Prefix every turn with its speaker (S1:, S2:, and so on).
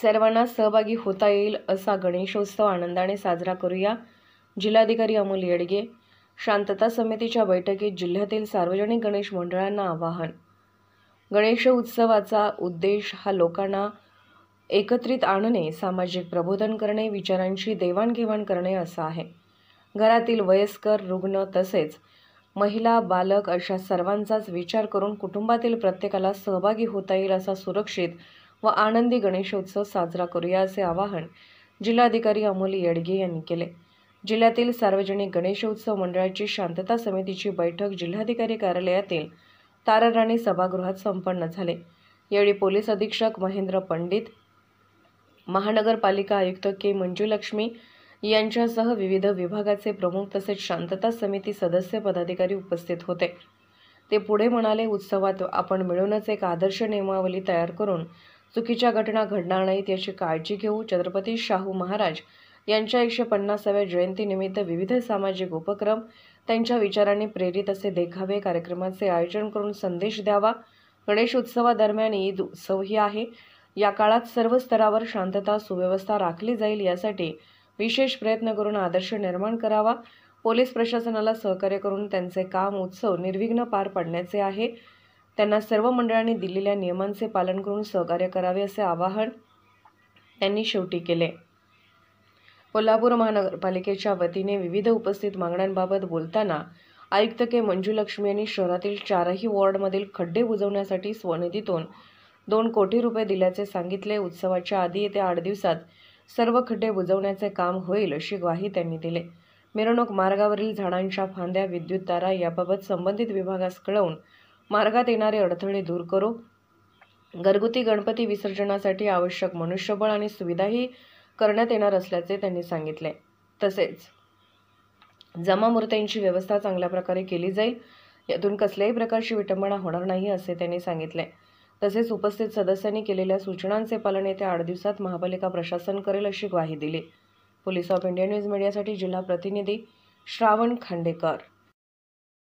S1: सर्वांना सहभागी होता येईल असा गणेशोत्सव आनंदाने साजरा करूया. जिल्हाधिकारी अमोल येडगे. शांतता समितीच्या बैठकीत जिल्ह्यातील सार्वजनिक गणेश मंडळांना आवाहन. गणेश उत्सवाचा उद्देश हा लोकांना एकत्रित आणणे, सामाजिक प्रबोधन करणे, विचारांची देवाणघेवाण करणे असा आहे. घरातील वयस्कर, रुग्ण तसेच महिला, बालक अशा सर्वांचाच विचार करून कुटुंबातील प्रत्येकाला सहभागी होता येईल असा सुरक्षित व आनंदी गणेशोत्सव साजरा करूया असे आवाहन जिल्हाधिकारी अमोल येडगे यांनी केले. जिल्ह्यातील सार्वजनिक गणेशोत्सव मंडळाची शांतता समितीची बैठक जिल्हाधिकारी कार्यालयातील ताराराणी सभागृहात संपन्न झाली. यावेळी पोलीस अधीक्षक महेंद्र पंडित, महानगरपालिका आयुक्त के. मंजुलक्ष्मी यांच्यासह विविध विभागाचे प्रमुख तसेच शांतता समिती सदस्य पदाधिकारी उपस्थित होते. ते पुढे म्हणाले, उत्सवात आपण मिळूनच एक आदर्श नियमावली तयार करून चुकीच्या घटना घडणार नाहीत याची काळजी घेऊ. छत्रपती शाहू महाराज यांच्या 150व्या जयंतीनिमित्त विविध सामाजिक उपक्रम, त्यांच्या विचारांनी प्रेरित असे देखावे, कार्यक्रमाचे आयोजन करून संदेश द्यावा. गणेश उत्सवादरम्यान ईद उत्सवही आहे. या काळात सर्व स्तरावर शांतता, सुव्यवस्था राखली जाईल यासाठी विशेष प्रयत्न करून आदर्श निर्माण करावा. पोलीस प्रशासनाला सहकार्य करून त्यांचे काम उत्सव निर्विघ्न पार पाडण्याचे आहे. त्यांना सर्व मंडळांनी दिलेल्या नियमांचे पालन करून सहकार्य करावे असे आवाहन त्यांनी शेवटी केले. कोल्हापूर महानगरपालिकेच्या वतीने विविध उपस्थित मागण्यांबाबत बोलताना आयुक्त के. मंजुलक्ष्मी यांनी शहरातील 4ही वॉर्डमधील खड्डे बुजवण्यासाठी स्वनिधीतून 2 कोटी रुपये दिल्याचे सांगितले. उत्सवाच्या आधी येत्या 8 दिवसात सर्व खड्डे बुजवण्याचे काम होईल अशी ग्वाही त्यांनी दिली. मिरवणूक मार्गावरील झाडांच्या फांद्या, विद्युत तारा याबाबत संबंधित विभागास कळवून मार्गात येणारे अडथळे दूर करू. घरगुती गणपती विसर्जनासाठी आवश्यक मनुष्यबळ आणि सुविधाही करण्यात येणार असल्याचे त्यांनी सांगितले. तसेच जमामूर्त्यांची व्यवस्था चांगल्या प्रकारे केली जाईल. यातून कसल्याही प्रकारची विटंबना होणार नाही असे त्यांनी सांगितले. तसेच उपस्थित सदस्यांनी केलेल्या सूचनांचे पालन येत्या 8 दिवसात महापालिका प्रशासन करेल अशी ग्वाही दिली. पोलीस ऑफ इंडिया न्यूज मीडियासाठी जिल्हा प्रतिनिधी श्रावण खांडेकर.